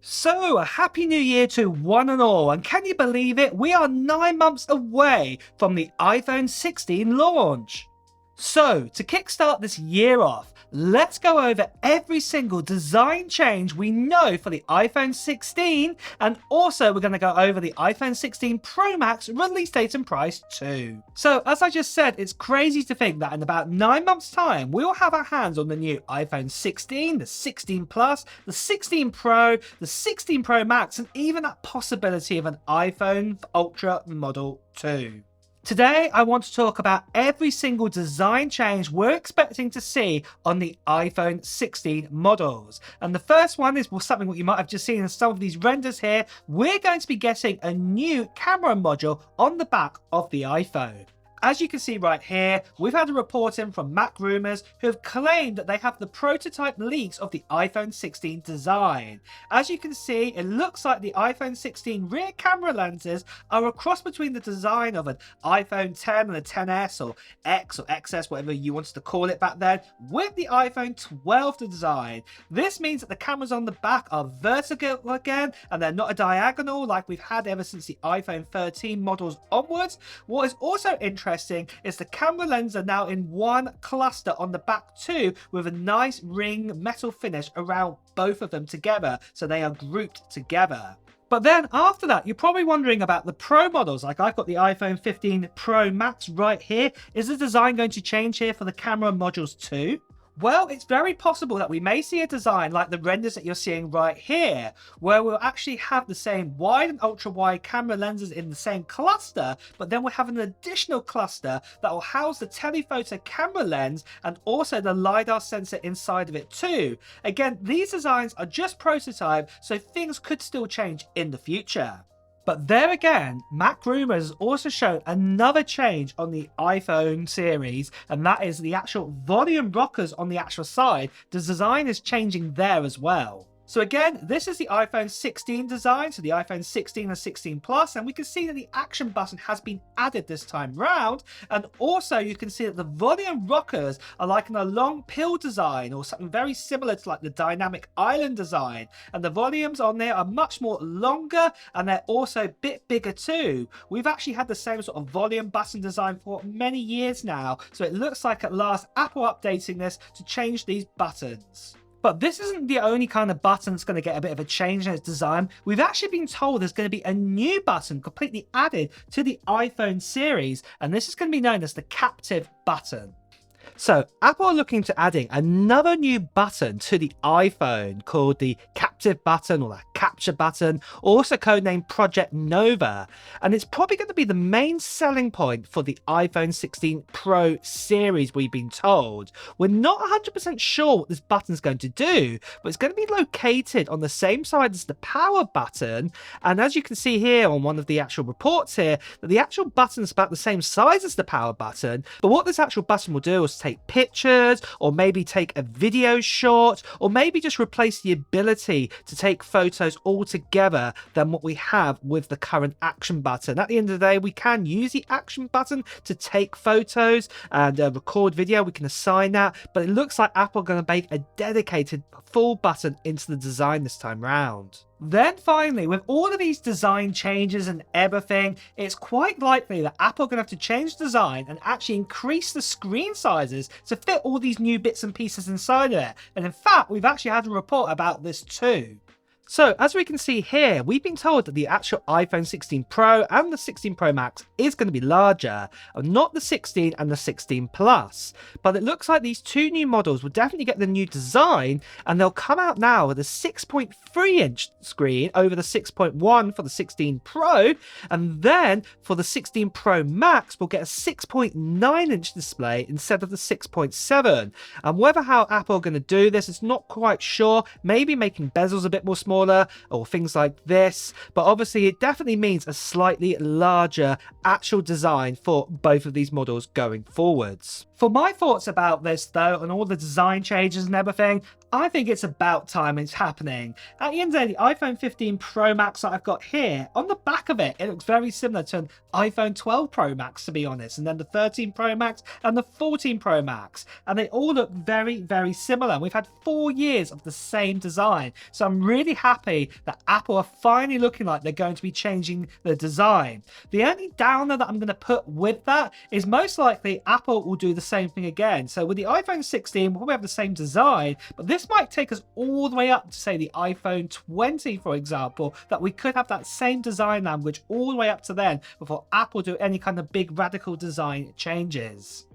So, a happy new year to one and all, and can you believe it? We are 9 months away from the iPhone 16 launch. So, to kickstart this year off, let's go over every single design change we know for the iPhone 16, and also we're going to go over the iPhone 16 Pro Max release date and price too. So, as I just said, it's crazy to think that in about 9 months' time, we will have our hands on the new iPhone 16, the 16 Plus, the 16 Pro, the 16 Pro Max, and even that possibility of an iPhone Ultra Model 2. Today, I want to talk about every single design change we're expecting to see on the iPhone 16 models. And the first one is something that you might have just seen in some of these renders here. We're going to be getting a new camera module on the back of the iPhone. As you can see right here, we've had a report in from Mac Rumors who have claimed that they have the prototype leaks of the iPhone 16 design. As you can see, it looks like the iPhone 16 rear camera lenses are a cross between the design of an iPhone 10 and a 10s or X or XS, whatever you wanted to call it back then, with the iPhone 12 design. This means that the cameras on the back are vertical again, and they're not a diagonal like we've had ever since the iPhone 13 models onwards. What is also interesting is the camera lenses are now in one cluster on the back too, with a nice ring metal finish around both of them together, so they are grouped together. But then after that, you're probably wondering about the Pro models. Like I've got the iPhone 15 Pro Max right here. Is the design going to change here for the camera modules too? Well, it's very possible that we may see a design like the renders that you're seeing right here, where we'll actually have the same wide and ultra wide camera lenses in the same cluster, but then we'll have an additional cluster that will house the telephoto camera lens and also the LiDAR sensor inside of it too. Again, these designs are just prototype, so things could still change in the future. But there again, Mac Rumors also showed another change on the iPhone series, and that is the actual volume rockers on the actual side. The design is changing there as well. So again, this is the iPhone 16 design, so the iPhone 16 and 16 Plus, and we can see that the action button has been added this time round, and also you can see that the volume rockers are like in a long pill design, or something very similar to like the dynamic island design, and the volumes on there are much more longer, and they're also a bit bigger too. We've actually had the same sort of volume button design for many years now, so it looks like at last Apple updating this to change these buttons. But this isn't the only kind of button that's going to get a bit of a change in its design. We've actually been told there's going to be a new button completely added to the iPhone series, and this is going to be known as the Captive button. So Apple are looking to adding another new button to the iPhone called the Captive button or the Capture button, also codenamed Project Nova, and it's probably going to be the main selling point for the iPhone 16 Pro series, we've been told. We're not 100% sure what this button's going to do, but it's going to be located on the same side as the power button, and as you can see here on one of the actual reports here, that the actual button's about the same size as the power button, but what this actual button will do is take pictures, or maybe take a video shot, or maybe just replace the ability to take photos altogether than what we have with the current action button. At the end of the day, we can use the action button to take photos and record video. We can assign that, but it looks like Apple are going to make a dedicated full button into the design this time round. Then finally, with all of these design changes and everything, it's quite likely that Apple are going to have to change design and actually increase the screen sizes to fit all these new bits and pieces inside of it. And in fact, we've actually had a report about this too. So as we can see here, we've been told that the actual iPhone 16 Pro and the 16 Pro Max is going to be larger, not the 16 and the 16 Plus. But it looks like these two new models will definitely get the new design, and they'll come out now with a 6.3-inch screen over the 6.1 for the 16 Pro, and then for the 16 Pro Max we'll get a 6.9-inch display instead of the 6.7. And whether how Apple are going to do this is not quite sure, maybe making bezels a bit more smaller or things like this, but obviously it definitely means a slightly larger actual design for both of these models going forwards. For my thoughts about this though, and all the design changes and everything, I think it's about time it's happening. At the end of the day, the iPhone 15 Pro Max that I've got here, on the back of it, it looks very similar to an iPhone 12 Pro Max, to be honest, and then the 13 Pro Max and the 14 Pro Max, and they all look very, very similar. We've had 4 years of the same design, so I'm really happy that Apple are finally looking like they're going to be changing the design. The only downer that I'm going to put with that is most likely Apple will do the same thing again. So with the iPhone 16, we'll probably have the same design, but this might take us all the way up to, say, the iPhone 20, for example, that we could have that same design language all the way up to then before Apple do any kind of big radical design changes.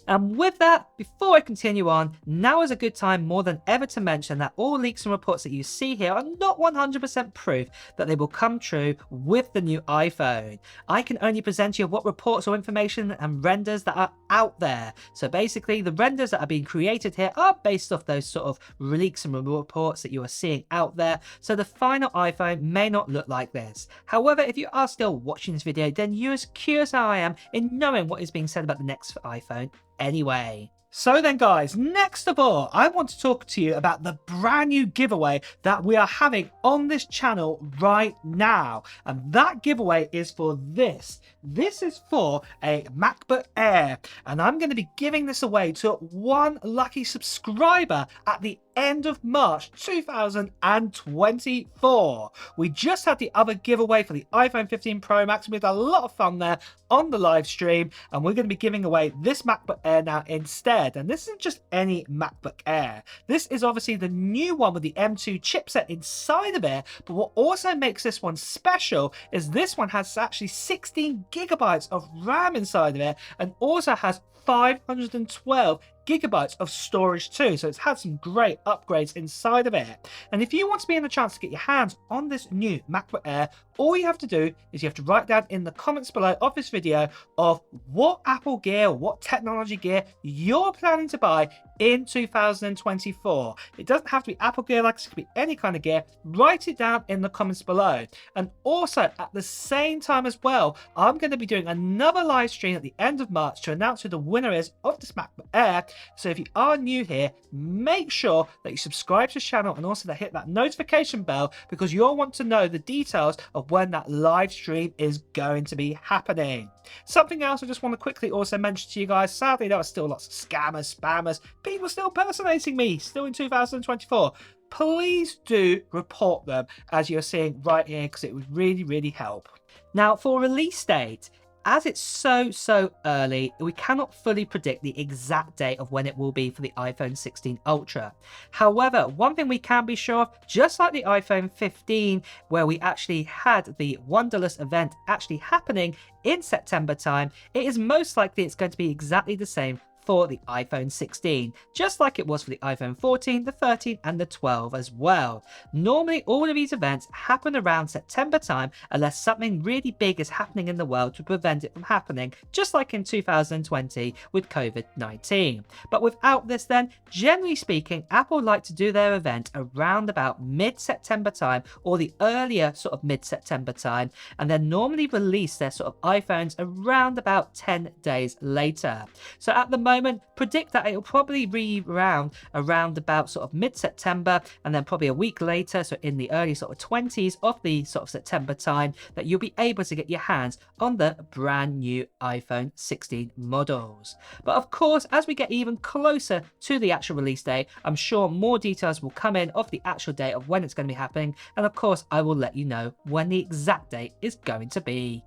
And with that, before I continue on, now is a good time more than ever to mention that all leaks and reports that you see here are not 100% proof that they will come true with the new iPhone. I can only present you what reports or information and renders that are out there. So basically, the renders that are being created here are based off those sort of leaks and reports that you are seeing out there. So the final iPhone may not look like this. However, if you are still watching this video, then you're as curious as I am in knowing what is being said about the next iPhone anyway. So then guys, next of all, I want to talk to you about the brand new giveaway that we are having on this channel right now. And that giveaway is for this. This is for a MacBook Air. And I'm going to be giving this away to one lucky subscriber at the end of March 2024. We just had the other giveaway for the iPhone 15 Pro Max. We had a lot of fun there on the live stream, and we're going to be giving away this MacBook Air now instead. And this isn't just any MacBook Air. This is obviously the new one with the M2 chipset inside of it, but what also makes this one special is this one has actually 16 gigabytes of RAM inside of it and also has 512 gigabytes of storage too, so it's had some great upgrades inside of it. And if you want to be in the chance to get your hands on this new MacBook Air, all you have to do is you have to write down in the comments below of this video of what Apple gear, what technology gear you're planning to buy in 2024. It doesn't have to be Apple gear, like it could be any kind of gear. Write it down in the comments below. And also at the same time as well, I'm going to be doing another live stream at the end of March to announce who the winner is of this MacBook Air. So if you are new here, make sure that you subscribe to the channel and also hit that notification bell, because you'll want to know the details of when that live stream is going to be happening. Something else I just want to quickly also mention to you guys, sadly there are still lots of scammers, spammers, people still impersonating me, still in 2024. Please do report them, as you're seeing right here, because it would really, really help. Now for release date, as it's so early, we cannot fully predict the exact date of when it will be for the iPhone 16 Ultra. However, one thing we can be sure of, just like the iPhone 15, where we actually had the Wonderless event actually happening in September time, it is most likely it's going to be exactly the same for the iPhone 16, just like it was for the iPhone 14, the 13 and the 12 as well. Normally all of these events happen around September time unless something really big is happening in the world to prevent it from happening, just like in 2020 with COVID-19. But without this then, generally speaking, Apple like to do their event around about mid-September time or the earlier sort of mid-September time, and then normally release their sort of iPhones around about 10 days later. So at the moment, predict that it'll probably be around about sort of mid-September, and then probably a week later, so in the early sort of 20s of the sort of September time, that you'll be able to get your hands on the brand new iPhone 16 models. But of course, as we get even closer to the actual release date, I'm sure more details will come in of the actual date of when it's going to be happening, and of course I will let you know when the exact date is going to be.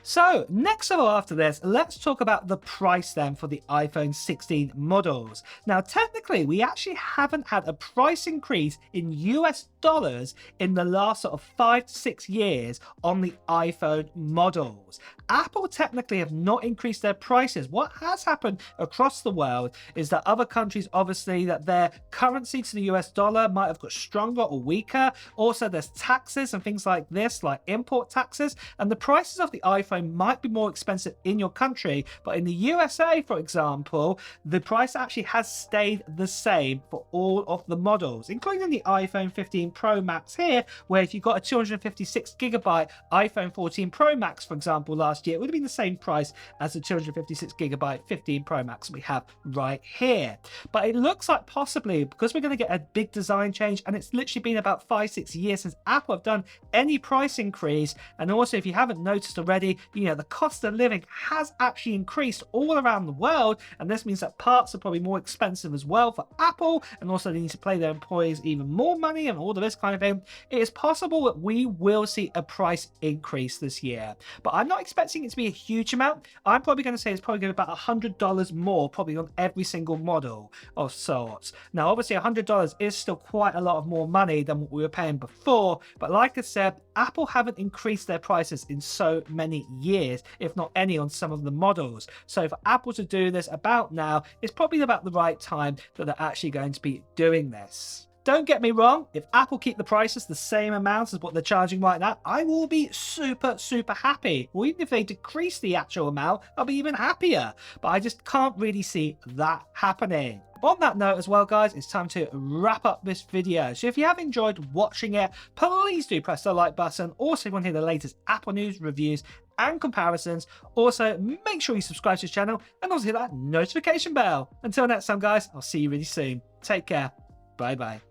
So next of all after this, let's talk about the price then for the iPhone 16 models. Now technically we actually haven't had a price increase in US dollars in the last sort of 5 to 6 years on the iPhone models. Apple technically have not increased their prices. What has happened across the world is that other countries, obviously, that their currency to the US dollar might have got stronger or weaker. Also there's taxes and things like this, like import taxes, and the prices of the iPhone iPhone might be more expensive in your country, but in the USA, for example, the price actually has stayed the same for all of the models, including the iPhone 15 Pro Max here, where if you got a 256GB iPhone 14 Pro Max, for example, last year, it would have been the same price as the 256GB 15 Pro Max we have right here. But it looks like possibly, because we're going to get a big design change, and it's literally been about 5-6 years since Apple have done any price increase, and also if you haven't noticed already, the cost of living has actually increased all around the world, and this means that parts are probably more expensive as well for Apple, and also they need to pay their employees even more money and all of this kind of thing. It is possible that we will see a price increase this year, but I'm not expecting it to be a huge amount. I'm probably going to say it's probably going to be about $100 more, probably on every single model of sorts. Now, obviously, $100 is still quite a lot of more money than what we were paying before, but like I said, Apple haven't increased their prices in so many years, if not any, on some of the models. So for Apple to do this about now, it's probably about the right time that they're actually going to be doing this. Don't get me wrong, if Apple keep the prices the same amount as what they're charging right now, I will be super happy. Or even if they decrease the actual amount, I'll be even happier. But I just can't really see that happening. On that note as well, guys, it's time to wrap up this video. So if you have enjoyed watching it, please do press the like button. Also, if you want to hear the latest Apple news, reviews, and comparisons, also make sure you subscribe to the channel and also hit that notification bell. Until next time, guys, I'll see you really soon. Take care. Bye-bye.